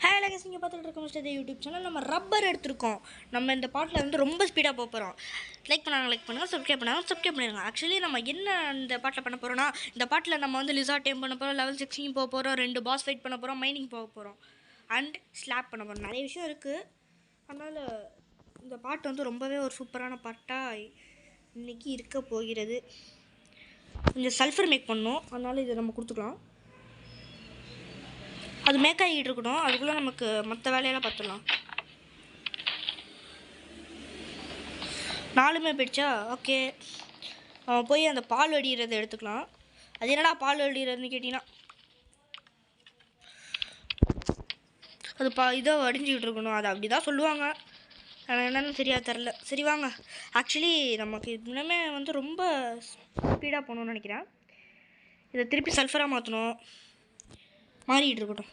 Hi Lakesh, நீங்கள் பார்த்துட்டு இருக்க மிஸ்டர் யூடியூப் சேனல். நம்ம ரப்பர் எடுத்துருக்கோம். நம்ம இந்த பாட்டில் வந்து ரொம்ப ஸ்பீடாக போகிறோம். லைக் பண்ணுங்கள், சப்ஸ்கிரைப் பண்ணிடுங்க. ஆக்சுவலி நம்ம என்ன இந்த பாட்டில் பண்ண போகிறோம்னா, இந்த பாட்டில் நம்ம வந்து லிசார்ட் டைம் பண்ண போகிறோம், லெவல் 16 போக போகிறோம், 2 பாஸ் ஃபைட் பண்ண போகிறோம், மைனிங் போக போகிறோம் அண்ட் ஸ்லாப் பண்ண போகிறோம். நிறைய விஷயம் இருக்குது. அதனால் இந்த பாட்டு வந்து ரொம்பவே ஒரு சூப்பரான பாட்டாக இன்றைக்கி இருக்க போகிறது. கொஞ்சம் சல்ஃபர் மேக் பண்ணோம், அதனால் இதை நம்ம கொடுத்துக்கலாம். அது மேக் ஆகிட்டு இருக்கட்டும், அதுக்குள்ளே நமக்கு மற்ற வேலையெல்லாம் பார்த்துடலாம். 4மே போயிடுச்சா? ஓகே, போய் அந்த பால் வடிகிறத எடுத்துக்கலாம். அது என்னடா பால் வடிகிறதுன்னு கேட்டிங்கன்னா, அது இதை வடிஞ்சிக்கிட்டு இருக்கணும். அது அப்படி தான் சொல்லுவாங்க, எனக்கு என்னென்னு சரியாக தெரில. சரி வாங்க. ஆக்சுவலி நமக்கு இன்னுமே வந்து ரொம்ப ஸ்பீடாக போகணுன்னு நினைக்கிறேன். இதை திருப்பி சல்ஃபராக மாற்றணும். மாறிக்கிட்டு இருக்கட்டும்,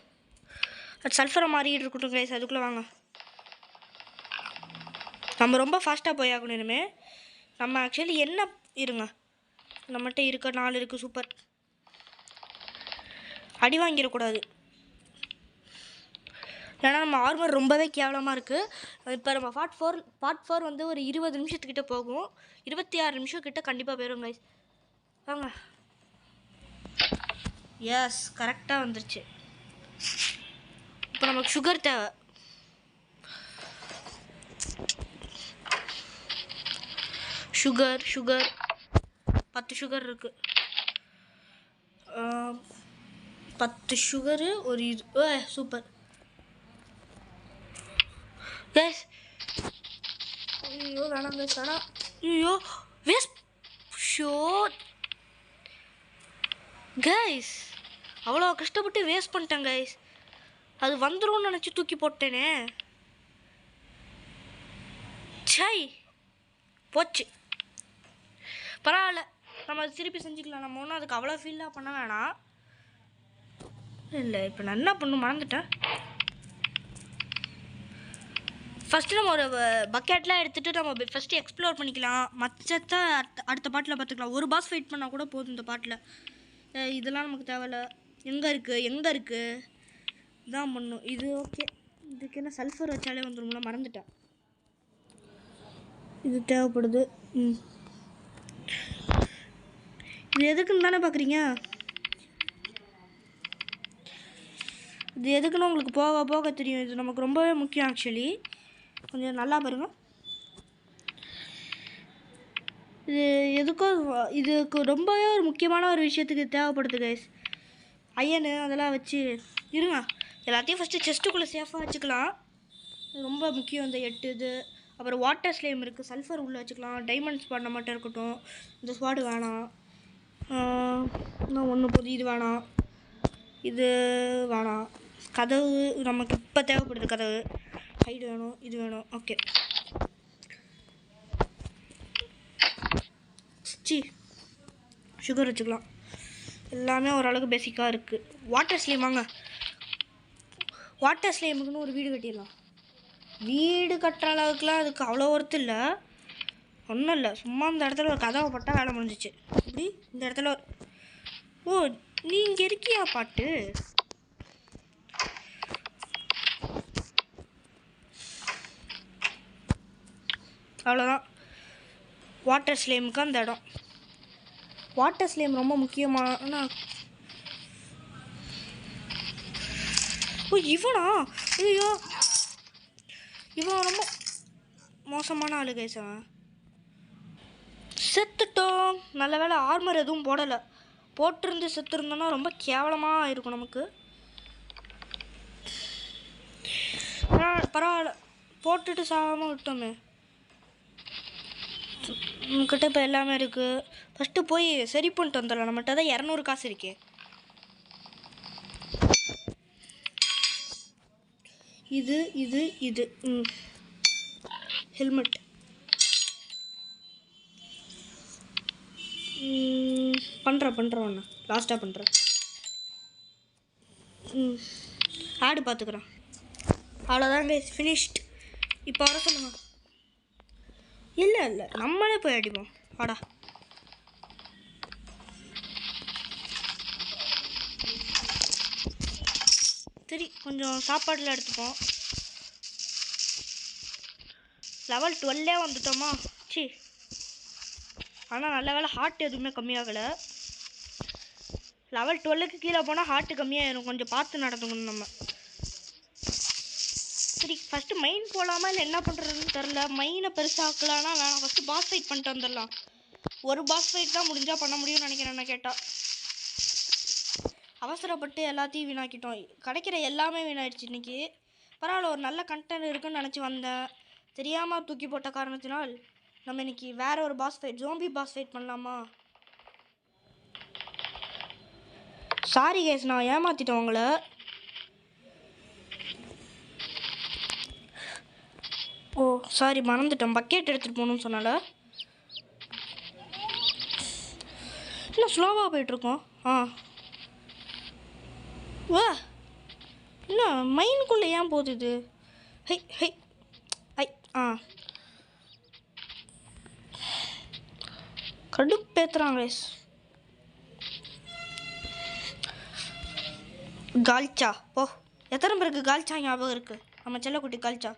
அது சல்ஃபராக மாறிக்கிட்டு இருக்கட்டும் கைஸ். அதுக்குள்ளே வாங்க. நம்ம ரொம்ப ஃபாஸ்ட்டாக போய் ஆகணும் இனிமே. நம்ம ஆக்சுவலி என்ன இருங்க, நம்மகிட்ட இருக்க 4 இருக்குது. சூப்பர். அடி வாங்கிடக்கூடாது, ஏன்னா நம்ம ஆர்மர் ரொம்பவே கேவலமாக இருக்குது. இப்போ நம்ம பார்ட் 4 வந்து ஒரு 20 நிமிஷத்துக்கிட்ட போகும். 26 நிமிஷம் கிட்ட கண்டிப்பாக போயிடும் கைஸ். வாங்க. எஸ், கரெக்டாக வந்துருச்சு. இப்போ நமக்கு சுகர் தேவை. சுகர் 10 சுகர் இருக்குது. 10 சுகரு ஒரு சூப்பர் கைஸ். ஐயோ வேணாம் கைஸ், வேணாம். ஐயோ வேஸ்ட் ஷோ கைஸ், அவ்வளோ கஷ்டப்பட்டு வேஸ்ட் பண்ணிட்டேன் கைஸ். அது வந்துரும்னு நினச்சி தூக்கி போட்டேனே. சை, போச்சு. பரவாயில்ல, நம்ம அது திருப்பி செஞ்சுக்கலாம். நம்ம ஒன்றும் அதுக்கு அவ்வளோ ஃபீலாக பண்ண வேணாம். இல்லை, இப்போ நான் என்ன பண்ணணும் மறந்துட்டேன். ஃபஸ்ட்டு நம்ம ஒரு பக்கெட்லாம் எடுத்துகிட்டு நம்ம ஃபஸ்ட்டு எக்ஸ்ப்ளோர் பண்ணிக்கலாம். மற்றத்தை அடுத்த பாட்டில் பார்த்துக்கலாம். ஒரு பாஸ் ஃபைட் பண்ணால் கூட போதும் இந்த பாட்டில். இதெல்லாம் நமக்கு தேவையில்ல. எங்கே இருக்குது இதான் பண்ணும். இது ஓகே. இதுக்கு என்ன சல்ஃபர் வச்சாலே வந்துடும்ல, மறந்துட்டேன். இது தேவைப்படுது. இது எதுக்குன்னு தானே பார்க்குறீங்க? இது எதுக்குன்னு உங்களுக்கு போக போக தெரியும். இது நமக்கு ரொம்பவே முக்கியம். ஆக்சுவலி கொஞ்சம் நல்லா பாருங்கள். இது எதுக்கோ இதுக்கு ரொம்பவே ஒரு முக்கியமான ஒரு விஷயத்துக்கு தேவைப்படுது கைஸ். அயனு அதெல்லாம் வச்சு இருங்க. எல்லாத்தையும் ஃபஸ்ட்டு செஸ்ட்டுக்குள்ளே சேஃபாக வச்சுக்கலாம். ரொம்ப முக்கியம் இந்த 8 இது. அப்புறம் வாட்டர் ஸ்லேம் இருக்குது, சல்ஃபர் உள்ளே வச்சுக்கலாம். டைமண்ட்ஸ் பண்ண மட்டும் இருக்கட்டும். இந்த ஸ்வாடு வேணாம். இன்னும் ஒன்று போதும். இது வேணாம், இது வேணாம். கதவு நமக்கு இப்போ தேவைப்படுது. கதவு ஹைடு வேணும், இது வேணும். ஓகே, சுகர் வச்சுக்கலாம். எல்லாமே ஓரளவுக்கு பேசிக்காக இருக்குது. வாட்டர் ஸ்லேம் வாங்க. வாட்டர் ஸ்லேமுக்குன்னு ஒரு வீடு கட்டிடலாம். வீடு கட்டுற அளவுக்குலாம் அதுக்கு அவ்வளோ ஒர்த்து இல்லை. ஒன்றும் இல்லை, சும்மா இந்த இடத்துல ஒரு கதவை போட்டால் வேலை முடிஞ்சிச்சு. இப்படி இந்த இடத்துல ஓ, நீ இங்கே இருக்கியா பாட்டு? அவ்வளோதான். வாட்டர் ஸ்லேமுக்கு அந்த இடம். வாட்டர் ஸ்லேம் ரொம்ப முக்கியமான. ஓ, இவனா? ஐயோ, இவன் ரொம்ப மோசமான ஆளு கைஸ். அவன் செத்துட்டோம். நல்ல வேலை ஆர்மர் எதுவும் போடலை. போட்டிருந்து செத்துருந்தோன்னா ரொம்ப கேவலமாக இருக்கும் நமக்கு. பரவாயில்ல, போட்டுட்டு சாகாமல் விட்டோமே. நம்மக்கிட்ட இப்போ எல்லாமே இருக்குது. ஃபஸ்ட்டு போய் சரி பண்ணிட்டு வந்துடலாம். நம்மகிட்ட தான் 200 காசு இருக்கே. இது ஹெல்மெட் பண்ணுறேன் ஒன்று லாஸ்ட்டாக பண்ணுறேன். ஆடு பார்த்துக்குறேன். அவ்வளோதான் கைஸ், ஃபினிஷ்ட். இப்போ வர சொல்லுங்கள். இல்லை நம்மளே போய் அடிப்போம். வாடா. சரி கொஞ்சம் சாப்பாடுலாம் எடுத்துப்போம். லெவல் 12 வந்துட்டோமா? சி, ஆனால் நல்ல வேலை ஹார்ட் எதுவுமே கம்மியாகலை. லெவல் 12க்கு கீழே போனால் ஹார்ட்டு கம்மியாகிடும். கொஞ்சம் பார்த்து நடந்துக்கணும் நம்ம. சரி ஃபஸ்ட்டு மைன் போகலாமா இல்லை என்ன பண்ணுறதுன்னு தெரில. மைனை பெருசாக்கலான்னா வேணாம், ஃபஸ்ட்டு பாஸ் ஃபைட் பண்ணிட்டு வந்துடலாம். ஒரு பாஸ் ஃபைட் தான் முடிஞ்சால் பண்ண முடியும்னு நினைக்கிறேன். என்ன கேட்டால் அவசரப்பட்டு எல்லாத்தையும் வீணாக்கிட்டோம். கிடைக்கிற எல்லாமே வீணாயிடுச்சு இன்றைக்கி. பரவாயில்ல, ஒரு நல்ல கண்டென்ட் இருக்குன்னு நினச்சி வந்தேன். தெரியாமல் தூக்கி போட்ட காரணத்தினால் நம்ம இன்றைக்கி வேறு ஒரு pass fight, zombie pass fight பண்ணலாமா? சாரி கேஸ், நான் ஏமாற்றிட்டேன் உங்களை. ஓ சாரி, மறந்துட்டேன். பக்கெட் எடுத்துகிட்டு போகணுன்னு சொன்னால. இன்னும் ஸ்லோவாக போயிட்டுருக்கோம். வா, என்ன மைனுக்குள்ளே ஏன் போகுது இது? ஹை ஹை ஐ கடுப்பேத்துறாங்க. கால்ச்சா போ. எத்தனை பேருக்கு கால்ச்சா ஞாபகம் இருக்குது? நம்ம செல்லக்குட்டி கால்ச்சா.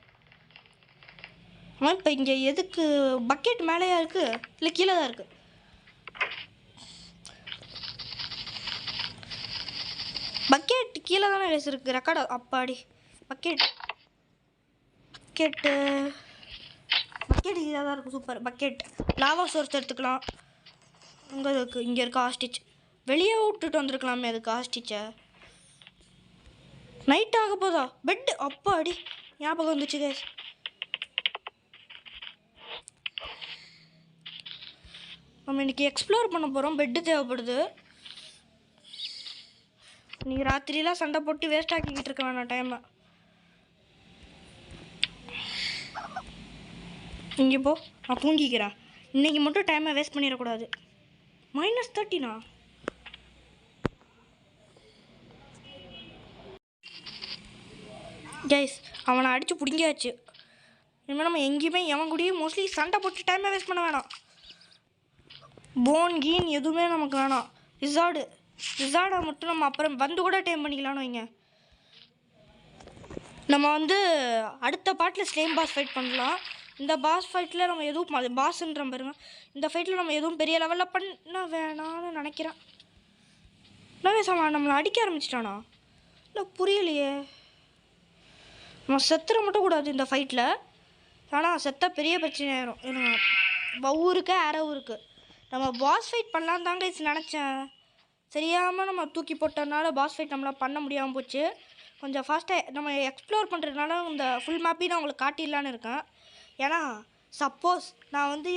இப்போ இங்கே எதுக்கு பக்கெட் மேலேயா இருக்குது இல்லை கீழே தான் இருக்குது? பக்கெட் கீழே தானே ரேஸ் இருக்குது. ரெக்கார்டு அப்பாடி. பக்கெட்டு கீழே தான் இருக்குது. சூப்பர். பக்கெட் லாவா சோர்ஸ் எடுத்துக்கலாம். அங்கே இருக்குது. இங்கே இருக்க ஹாஸ்டிச் வெளியே விட்டுட்டு வந்துருக்கலாமே. அதுக்கு ஹாஸ்டிச்சை நைட் ஆக போதா? பெட்டு அப்பாடி ஞாபகம் வந்துச்சு கேஸ். நம்ம இன்றைக்கி எக்ஸ்ப்ளோர் பண்ண போகிறோம். பெட்டு தேவைப்படுது. நீங்கள் ராத்திரிலாம் சண்டை போட்டு வேஸ்ட் ஆக்கிக்கிட்டு இருக்க வேணாம் டைமை. இங்கே போ, நான் தூங்கிக்கிறேன். இன்றைக்கி மட்டும் டைமை வேஸ்ட் பண்ணிடக்கூடாது. -13 கைஸ், அவனை அடித்து பிடிங்கியாச்சு. இனிமேல் நம்ம எங்கேயுமே எவன் கூடயும் மோஸ்ட்லி சண்டை போட்டு டைமை வேஸ்ட் பண்ண வேணாம். போன் கீன் எதுவுமே நமக்கு வேணாம். ரிசார்டை மட்டும் நம்ம அப்புறம் வந்து கூட டைம் பண்ணிக்கலான்னு வைங்க. நம்ம வந்து அடுத்த பாட்டில் ஸ்லேம் பாஸ் ஃபைட் பண்ணலாம். இந்த பாஸ் ஃபைட்டில் நம்ம எதுவும் பாஸ்ன்ற பாருங்க. இந்த ஃபைட்டில் நம்ம எதுவும் பெரிய லெவலில் பண்ண வேணான்னு நினைக்கிறேன். நம்மளை அடிக்க ஆரம்பிச்சிட்டானா? இல்லை புரியலையே. நம்ம செத்துற மட்டும் கூடாது இந்த ஃபைட்டில். ஆனால் செத்த பெரிய பிரச்சனை ஆயிரும். ஏன்னா பவுருக்கு ஆரோவுருக்கு நம்ம பாஸ் ஃபைட் பண்ணலாம் தாங்க நினச்சேன். தெரியாமல் நம்ம தூக்கி போட்டதுனால பாஸ் ஃபைட் நம்மளால் பண்ண முடியாமல் போச்சு. கொஞ்சம் ஃபாஸ்ட்டாக நம்ம எக்ஸ்ப்ளோர் பண்ணுறதுனால இந்த ஃபுல் மேப்பையும் நான் உங்களுக்கு காட்டிடலான்னு இருக்கேன். ஏன்னா சப்போஸ் நான் வந்து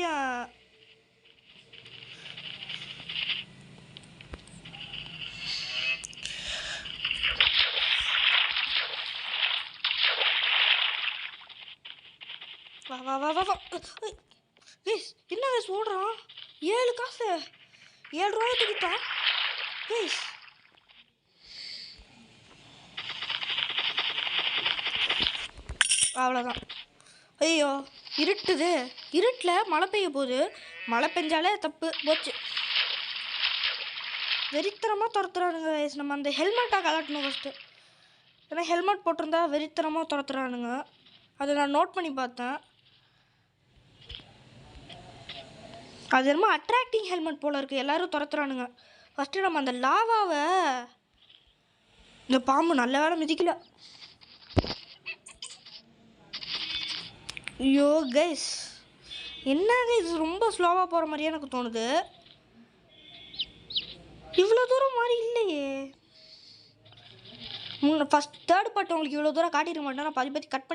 வா வா வா வா வா கைஸ், என்ன கைஸ் ஓடுறான்? 7 காசு 7 ரூபாய் தூக்கிட்டான் கைஸ். அவ்வளோதான். ஐயோ இருட்டுது. இருட்டில் மழை பெய்ய போகுது. மழை பெஞ்சாலே தப்பு போச்சு. வெறித்தனமாக துரத்துறானுங்க கைஸ். நம்ம அந்த ஹெல்மெட்டாக கலட்டணும் ஃபஸ்ட்டு. ஏன்னா ஹெல்மெட் போட்டிருந்தா வெறித்தனமாக துரத்துறானுங்க. அதை நான் நோட் பண்ணி பார்த்தேன். அது என்னமோ அட்ராக்டிங் ஹெல்மெட் போல் இருக்குது. எல்லோரும் துரத்துறானுங்க. ஃபஸ்ட்டு நம்ம அந்த லாவாவை, இந்த பாம்பு நல்ல வேலை மிதிக்கல. ஐயோ கைஸ், என்னங்க இது ரொம்ப ஸ்லோவாக போகிற மாதிரியே எனக்கு தோணுது. இவ்வளோ தூரம் மாதிரி இல்லையே. ஃபஸ்ட் தேர்ட் பார்ட் உங்களுக்கு இவ்வளோ தூரம் காட்டியிருக்க மாட்டேன். நான் பாதி கட்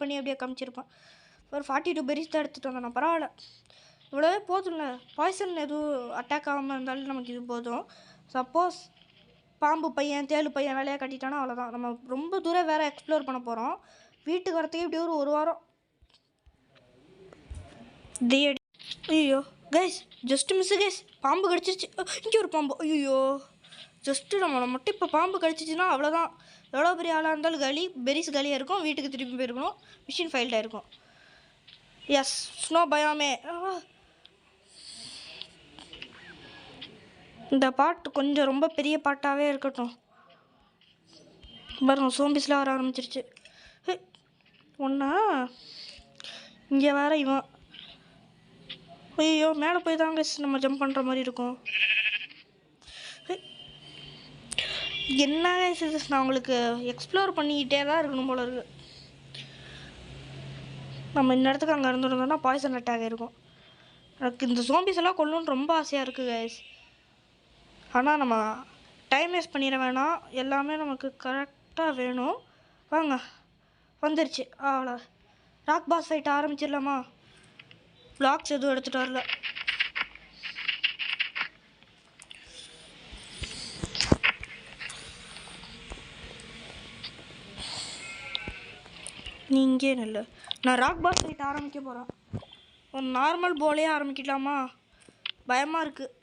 பண்ணி அப்படியே காமிச்சிருப்பேன். ஒரு 42 பெரிஸ் தான் எடுத்துகிட்டு வந்தேன். பரவாயில்ல, இவ்வளோவே போதும்ல. பாய்சன் எதுவும் அட்டாக் ஆகாமல் இருந்தாலும் நமக்கு இது போதும். சப்போஸ் பாம்பு பையன் தேளு பையன் வேலையாக கட்டிட்டானா அவ்வளோதான். நம்ம ரொம்ப தூரம் வேறு எக்ஸ்ப்ளோர் பண்ண போகிறோம். வீட்டுக்கு வரத்துக்கு இப்படி ஒரு வாரம். ஐயோ கைஸ், ஜஸ்ட்டு மிஸ்ஸு கைஸ். பாம்பு கடிச்சிருச்சு. இங்கே ஒரு பாம்பு. ஐயோ ஜஸ்ட்டு நம்மளை மட்டும் இப்போ பாம்பு கடிச்சிச்சுன்னா அவ்வளோதான். எவ்வளோ பெரிய ஆளாக இருந்தாலும் காலி. பெரிஸ் காலியாக இருக்கும். வீட்டுக்கு திரும்பி போயிருக்கணும். மிஷின் ஃபைல்டாக இருக்கும். எஸ், ஸ்னோ பயாமே. இந்த பாட்டு கொஞ்சம் ரொம்ப பெரிய பாட்டாகவே இருக்கட்டும். பாருங்க சோம்பிஸ்லாம் வர ஆரம்பிச்சிருச்சு. ஒன்றா இங்கே வேற இவன். ஐயோ மேலே போய் தாங்க நம்ம ஜம்ப் பண்ணுற மாதிரி இருக்கும். என்ன இது, நான் உங்களுக்கு எக்ஸ்ப்ளோர் பண்ணிக்கிட்டே தான் இருக்கணும் போல இருக்கு. நம்ம இந்த இடத்துக்கு அங்கே இருந்துருந்தோம்னா பாய்சன் அட்டாக் இருக்கும். எனக்கு இந்த சோம்பிஸ் எல்லாம் கொல்லணும்னு ரொம்ப ஆசையாக இருக்குது கைஸ். ஆனால் நம்ம டைம் வேஸ்ட் பண்ணிட வேணாம், எல்லாமே நமக்கு கரெக்டாக வேணும். வாங்க வந்துருச்சு. அவ்வளோ ராக் பாஸ் ஃபைட் ஆரம்பிச்சிடலாமா? பிளாக்ஸ் எதுவும் எடுத்துகிட்டு வரல. நீங்கே நல்ல நான் ராக் பாஸ் ஃபைட் ஆரம்பிக்க போகிறேன். ஒரு நார்மல் போலே ஆரம்பிக்கலாமா? பயமாக இருக்குது.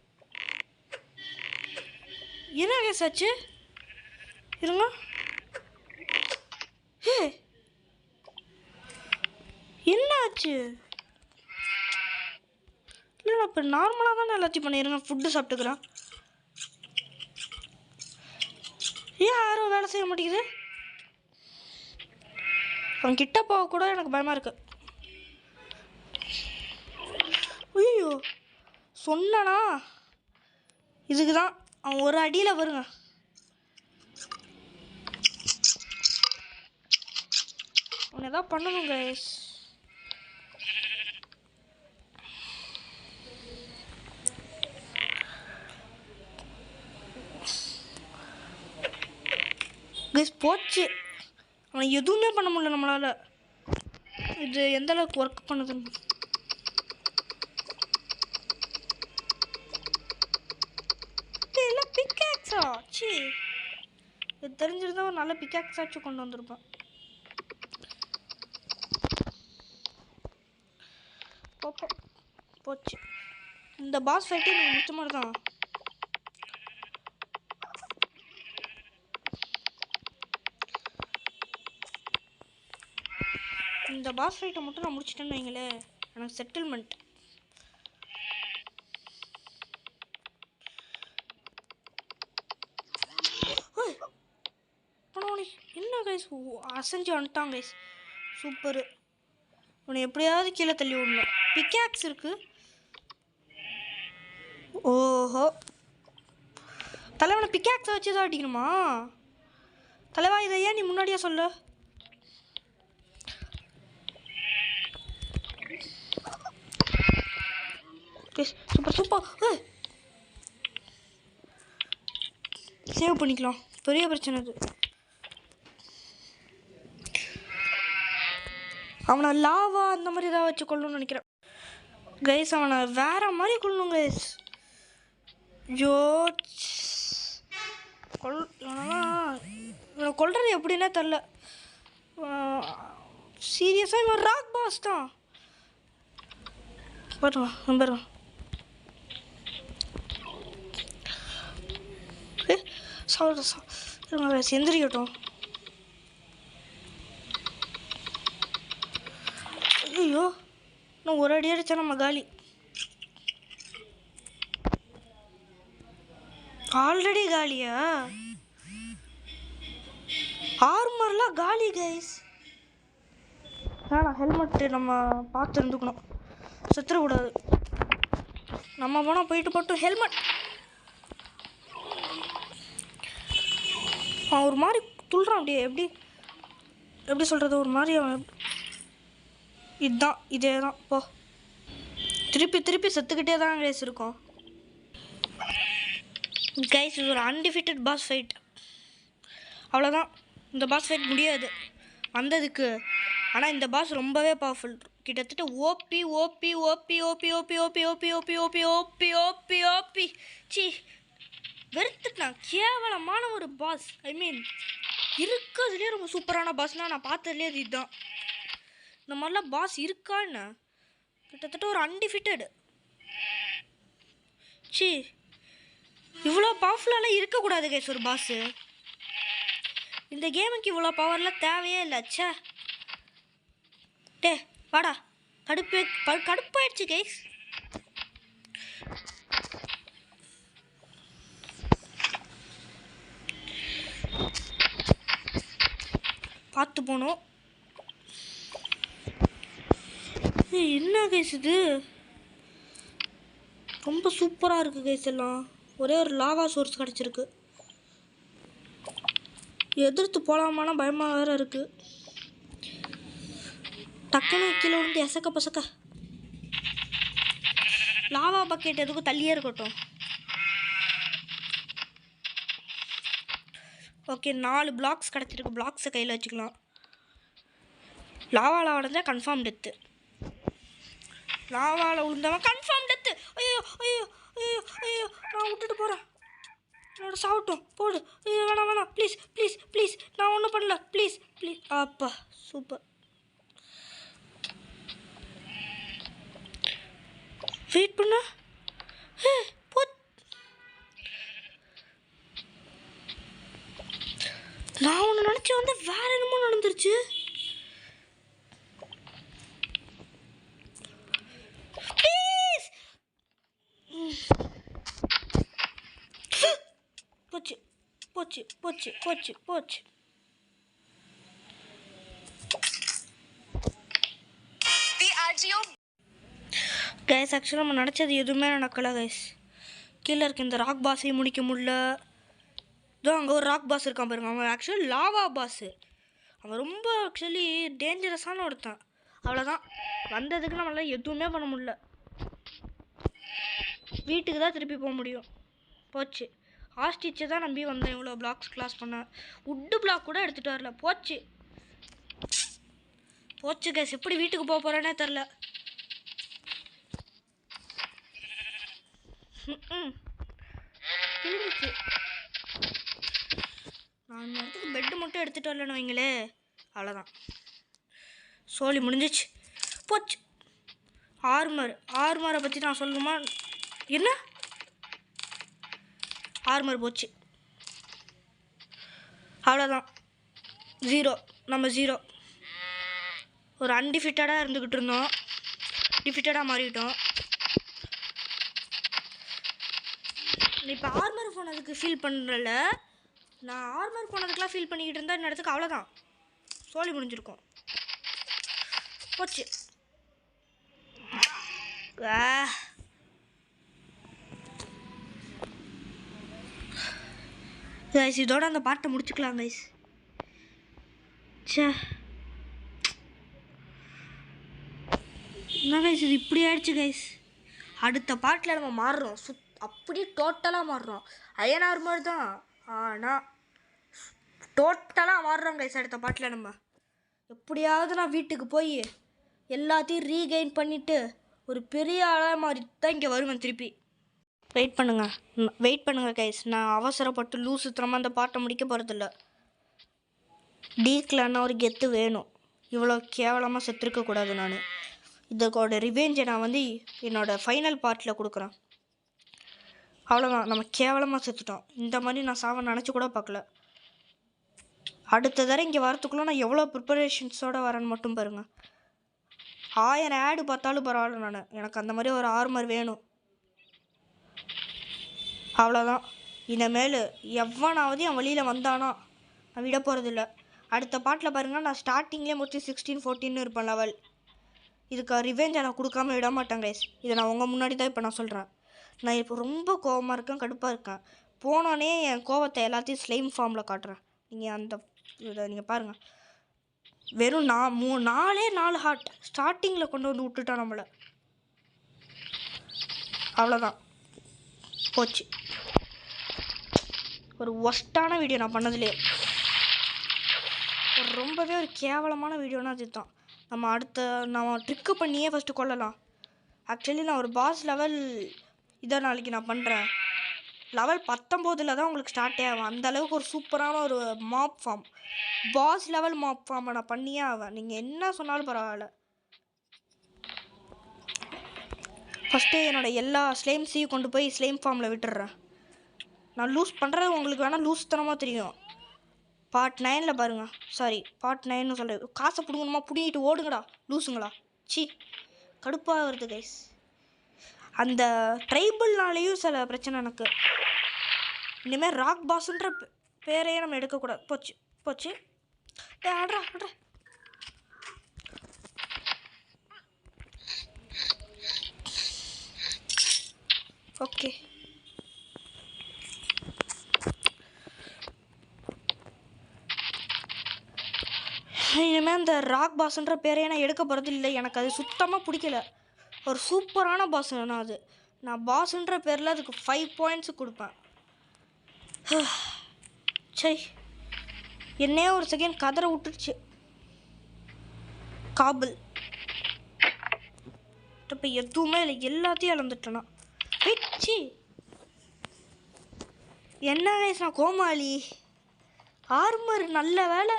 என்ன கேஸ் ஆச்சு? இருங்க. என்ன ஆச்சு? இல்லை இப்போ நார்மலாக தானே எல்லாத்தையும் பண்ணிடுங்க. ஃபுட்டு சாப்பிட்டுக்கிறேன். ஏன் யாரும் வேலை செய்ய மாட்டேங்குது? அவன் கிட்ட போக கூட எனக்கு பயமாக இருக்கு. ஐயோ சொன்னனா இதுக்கு தான். அவன் ஒரு அடியில் வருங்க. அவனை எதாவது பண்ணணும் கைஸ். கைஸ் போச்சு. அவனை எதுவுமே பண்ண முடியல நம்மளால். இது எந்த அளவுக்கு ஒர்க் பண்ணுதுன்னு. இல்லை பிக்காக்ஸா? சி இது தெரிஞ்சிருந்தா ஒரு நல்ல பிக்காக்ஸாச்சும் கொண்டு வந்திருப்பேன். போச்சு. இந்த பாஸ் ஃபைட்டே நீங்கள் முடிச்ச மாதிரி தான். இந்த பாஸ் ஃபைட்டை மட்டும் நான் முடிச்சிட்டேன்னு வைங்களேன், எனக்கு செட்டில்மெண்ட். என்ன கைஸ் அசைஞ்சு வந்துட்டான் கைஸ். சூப்பரு. உன்னை எப்படியாவது கீழே தள்ளி விடணும். பிக்காக்ஸ் இருக்கு. ஓஹோ தலைவனை பிக்காக்ஸை வச்சு தான் அடிக்கணுமா? தலைவா இதை ஏன் நீ முன்னாடியே சொல்ல? Super super. சேவ் பண்ணிக்கலாம். பெரிய பிரச்சனை அது. அவனை லாவா அந்த மாதிரி ஏதாவது வச்சு கொள்ளணும்னு நினைக்கிறேன் கைஸ். அவனை வேற மாதிரி கொள்ளணும் கைஸ். ஜோ இவனை கொல்றது எப்படின்னே தெரில. சீரியஸாக இவன் ராக் பாஸ் தான். பாருங்க எந்திரிக்கட்டும். ஐயோ நான் ஒரு அடி அடித்தா நம்ம காலி. ஆல்ரெடி காலியா? ஆர்மர்லாம் காலி கைஸ். வேணாம் ஹெல்மெட்டு நம்ம பார்த்து இருந்துக்கணும். செத்துடக்கூடாது. நம்ம போனால் போயிட்டு ஹெல்மெட். அவன் ஒரு மாதிரி துள்ளுறான். அப்படியே எப்படி சொல்கிறது, ஒரு மாதிரி அவன் இதுதான் இதே தான். போ திருப்பி செத்துக்கிட்டே தான் கைஸ் இருக்கும். கைஸ் இது ஒரு அன்டிஃபிட்டட் பாஸ் ஃபைட். அவ்வளோதான். இந்த பாஸ் ஃபைட் முடியாது வந்ததுக்கு. ஆனால் இந்த பாஸ் ரொம்பவே பவர்ஃபுல். கிட்டத்தட்ட OP OP OP OP OP OP OP OP OP OP OP OP சி வெறுத்துட்டான். கேவலமான ஒரு பாஸ். ஐ மீன் இருக்கிறதுலேயே ரொம்ப சூப்பரான பாஸ்னால் நான் பார்த்ததுலேயே அது இதுதான். இந்த மாதிரிலாம் பாஸ் இருக்கான்னு கிட்டத்தட்ட ஒரு அன்டிஃபிட்டட். சி இவ்வளோ பவர்ஃபுல்லாலாம் இருக்கக்கூடாது கைஸ் ஒரு பாஸு. இந்த கேமுக்கு இவ்வளோ பவர்லாம் தேவையே இல்லை. ச்சே டே வாடா. கடுப்பாயிடுச்சு கைஸ். பார்த்து போகணும். என்ன கைஸ் இது ரொம்ப சூப்பராக இருக்குது கைஸ். எல்லாம் ஒரே ஒரு லாவா சோர்ஸ் கிடச்சிருக்கு. எதிர்த்து போகலாமான பயமாக வேறு இருக்குது. டக்குனு கீழே விழுந்து எசக்க பசக்க. லாவா பக்கெட் எதுக்கும் தள்ளியே இருக்கட்டும். ஓகே 4 பிளாக்ஸ் கிடச்சிருக்கு. பிளாக்ஸை கையில் வச்சுக்கலாம். லாவாவில் விழுந்தா கன்ஃபார்ம் டெத்து. லாவாவில் விழுந்தவன் கன்ஃபார்ம் டெத்து. ஐயோ ஐயோ ஐயோ ஐயோ நான் விட்டுட்டு போகிறேன். என்னோட சாப்பிட்டோம் போடு. ஐயோ வேணாம் வேணாம் ப்ளீஸ் ப்ளீஸ் ப்ளீஸ் நான் ஒன்றும் பண்ணல ப்ளீஸ் ப்ளீஸ். அப்பா சூப்பர். வெயிட் பண்ண போ. நான் ஒன்று நினச்சேன் வந்து வேற என்னமோ நடந்துருச்சு. போச்சு போச்சு போச்சு போச்சு போச்சு. கைஸ் ஆக்சுவலாக நம்ம நினச்சது எதுவுமே நடக்கலை கைஸ். கீழே இருக்க இந்த ராக் பாஸையும் முடிக்க முடியல. இதோ அங்கே ஒரு ராக் பாஸ் இருக்கான் பாருங்க. அவன் ஆக்சுவலி லாவா பாஸு. அவன் ரொம்ப ஆக்சுவலி டேஞ்சரஸான ஒருத்தன். அவ்வளோதான் வந்ததுக்கு நம்மளால் எதுவுமே பண்ண முடியல. வீட்டுக்கு தான் திருப்பி போக முடியும். போச்சு. ஹாஸ்டிச்சை தான் நம்பி வந்தேன். இவ்வளோ பிளாக்ஸ் கிளாஸ் பண்ணேன். உட்டு பிளாக் கூட எடுத்துகிட்டு வரல. போச்சு போச்சு கைஸ். எப்படி வீட்டுக்கு போக போகிறேன்னே தெரில. கிழிஞ்சிச்சு. நான் இந்த இடத்துக்கு பெட்டு மட்டும் எடுத்துகிட்டு வரலன்னு வைங்களே, அவ்வளோதான் சோலி முடிஞ்சிச்சு. போச்சு. ஆர்மரை பற்றி நான் சொல்லணுமா? என்ன ஆர்மர் போச்சு. அவ்வளோதான் 0. நம்ம 0. ஒரு அன்டிஃபிட்டடாக இருந்துக்கிட்டு இருந்தோம். டிஃபிட்டடாக மாறிட்டோம். இப்போ ஆர்மர் போனதுக்கு ஃபீல் பண்ணுறல. நான் ஆர்மர் போனதுக்கெலாம் ஃபீல் பண்ணிக்கிட்டு இருந்தால் இந்த இடத்துக்கு அவ்வளோதான் சோலி முடிஞ்சிருக்கும். போச்சு. கைஸ் இதோட அந்த பாட்டை முடிச்சுக்கலாம் கைஸ். சே என்ன கைஸ் இது இப்படி ஆயிடுச்சு கைஸ். அடுத்த பாட்டில் நம்ம மாறுறோம். அப்படியே டோட்டலாக மாறுறோம். அயன் ஆர்மர் தான் ஆனால் டோட்டலாக மாறுறோம் கைஸ். அடுத்த பாட்டில் நம்ம எப்படியாவது நான் வீட்டுக்கு போய் எல்லாத்தையும் ரீகெயின் பண்ணிவிட்டு ஒரு பெரிய ஆளாக மாதிரி தான் இங்கே வருவேன் திருப்பி. வெயிட் பண்ணுங்கள் கைஸ். நான் அவசரப்பட்டு லூசுத்தனமாக அந்த பாட்டை முடிக்க போகிறதில்ல. டீக்லான ஒரு கெத்து வேணும். இவ்வளோ கேவலமாக செத்துருக்கக்கூடாது. நான் இதோட ரிவெஞ்சை நான் வந்து என்னோடய ஃபைனல் பார்ட்டில் கொடுக்குறேன். அவ்வளோதான். நம்ம கேவலமாக செத்துட்டோம். இந்த மாதிரி நான் சாவ நினச்சி கூட பார்க்கல. அடுத்த தடவை இங்கே வரத்துக்குள்ளே நான் எவ்வளோ ப்ரிப்பரேஷன்ஸோடு வரேன்னு மட்டும் பாருங்கள். 1000 ஆடு பார்த்தாலும் பரவாயில்ல. எனக்கு அந்த மாதிரி ஒரு ஆர்மர் வேணும். அவ்வளோதான். இனிமேல் எவனாவது என் வழியில் வந்தானா நான் விட போகிறதில்ல. அடுத்த பாட்டில் பாருங்கள். நான் ஸ்டார்டிங்லேயே முடிச்சு 16 14 இருப்பேன் லெவல். இதுக்கு ரிவெஞ்சை நான் கொடுக்காம விட மாட்டேன் கைஸ். இதை நான் உங்கள் முன்னாடி தான் இப்போ நான் சொல்கிறேன். நான் இப்போ ரொம்ப கோவமாக இருக்கேன், கடுப்பாக இருக்கேன். போனோடனே என் கோவத்தை எல்லாத்தையும் ஸ்லைம் ஃபார்மில் காட்டுறேன். நீங்கள் அந்த இதை நீங்கள் பாருங்கள். வெறும் 4 ஹார்ட் ஸ்டார்டிங்கில் கொண்டு வந்து விட்டுட்டோம் நம்மளை. அவ்வளோதான் போச்சு. ஒரு ஒஸ்ட்டான வீடியோ நான் பண்ணதுலேயே ரொம்பவே ஒரு கேவலமான வீடியோனா அதுதான். நம்ம ட்ரிக்கு பண்ணியே ஃபஸ்ட்டு கொள்ளலாம். ஆக்சுவலி நான் ஒரு பாஸ் லெவல் இதை நாளைக்கு நான் பண்ணுறேன். லெவல் 19 தான் உங்களுக்கு ஸ்டார்ட்டே ஆகும். அந்தளவுக்கு ஒரு சூப்பரான ஒரு map farm, boss level map ஃபார்மை நான் பண்ணியே ஆவேன். நீங்கள் என்ன சொன்னாலும் பரவாயில்ல. ஃபஸ்ட்டு என்னோடய எல்லா ஸ்லைம்ஸையும் கொண்டு போய் ஸ்லைம் ஃபார்மில் விட்டுடுறேன். நான் லூஸ் பண்ணுறது உங்களுக்கு வேணால் லூஸ்தனமாக தெரியும். பார்ட் 9 பாருங்கள். சாரி பார்ட் 9 சொல்கிறேன். காசை பிடுங்கணுமா பிடிங்கிட்டு ஓடுங்கடா லூஸுங்களா. சி கடுப்பாக வருது கைஸ். அந்த ட்ரைபிள்னாலேயும் சில பிரச்சனை எனக்கு. இனிமேல் ராக் பாஸுன்ற பேரையே நம்ம எடுக்கக்கூடாது. போச்சு. ஆடுறா ஆடுறா. ஓகே இனிமேல் இந்த ராக் பாஸ்ன்ற பேரையே நான் எடுக்க போகிறது இல்லை. எனக்கு அது சுத்தமாக பிடிக்கல. ஒரு சூப்பரான பாஸ் நான் அது. நான் பாஸ்ன்ற பேரில் அதுக்கு 5 பாயிண்ட்ஸு கொடுப்பேன். சரி என்னையே ஒரு செகண்ட் கதற விட்டுடுச்சு. காபிள் இப்போ எதுவுமே இல்லை, எல்லாத்தையும் இழந்துட்டேனா. பிச்சி என்ன வயசுனா கோமாளி ஆர்மர் நல்ல வேலை.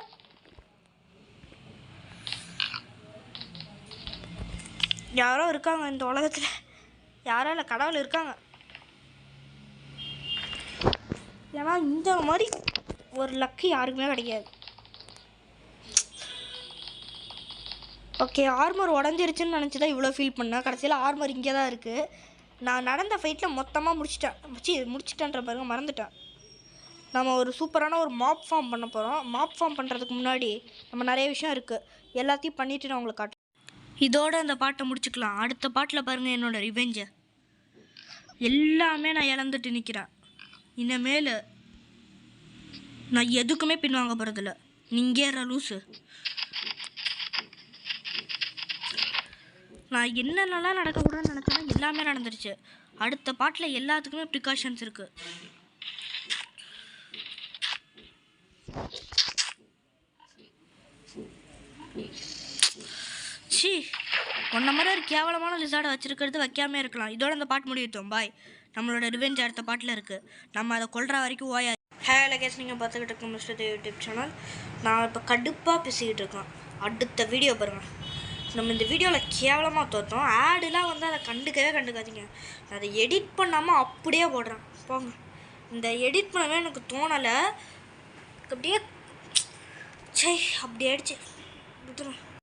யாரோ இருக்காங்க இந்த உலகத்தில், யாரோ இல்லை கடவுள் இருக்காங்க. ஏன்னா இந்த மாதிரி ஒரு லக்கு யாருக்குமே கிடைக்காது. ஓகே ஆர்மர் உடஞ்சிருச்சுன்னு நினச்சி தான் இவ்வளோ ஃபீல் பண்ணேன். கடைசியில் ஆர்மர் இங்கே தான் இருக்குது. நான் நடந்த ஃபைட்டில் மொத்தமாக முடிச்சிட்டேன்ற பாருங்க, மறந்துட்டேன். நம்ம ஒரு சூப்பரான ஒரு மாப் ஃபார்ம் பண்ண போகிறோம். மாப் ஃபார்ம் பண்ணுறதுக்கு முன்னாடி நம்ம நிறைய விஷயம் இருக்குது, எல்லாத்தையும் பண்ணிவிட்டு நான் உங்களுக்கு காட்டுறேன். இதோட அந்த பாட்டை முடிச்சுக்கலாம். அடுத்த பாட்டில் பாருங்கள் என்னோடய ரிவெஞ்சை. எல்லாமே நான் இழந்துட்டு நிற்கிறேன். இனிமேல் நான் எதுக்குமே பின்வாங்க போகிறதில்ல. நீங்கேற லூஸு. நான் என்னென்னலாம் நடக்கக்கூடாதுன்னு நினச்சேன்னா எல்லாமே நடந்துருச்சு. அடுத்த பாட்டில் எல்லாத்துக்குமே ப்ரிகாஷன்ஸ் இருக்குது. சி ஒன்றை மாதிரி ஒரு கேவலமான லிசார்டை வச்சுருக்கிறது வைக்காமே இருக்கலாம். இதோட அந்த பாட்டு முடிவிட்டோம். பாய். நம்மளோட ரிவெஞ்ச் அடுத்த பாட்டில் இருக்குது. நம்ம அதை கொல்ற வரைக்கும் ஓயா. ஹேல கேஸ் நீங்கள் பார்த்துக்கிட்டு இருக்க மிஸ்டர் தேவ் யூடியூப் சேனல். நான் இப்போ கடுப்பாக பேசிக்கிட்டு இருக்கேன். அடுத்த வீடியோ பாருங்கள். நம்ம இந்த வீடியோவில் கேவலமாக தோற்றோம். ஆடுலாம் வந்து அதை கண்டுக்காதீங்க. நான் அதை எடிட் பண்ணாமல் அப்படியே போடுறேன் போங்க. இந்த எடிட் பண்ணவே எனக்கு தோணலை. அப்படியே சே அப்படி ஆயிடுச்சு. விட்டுறேன்.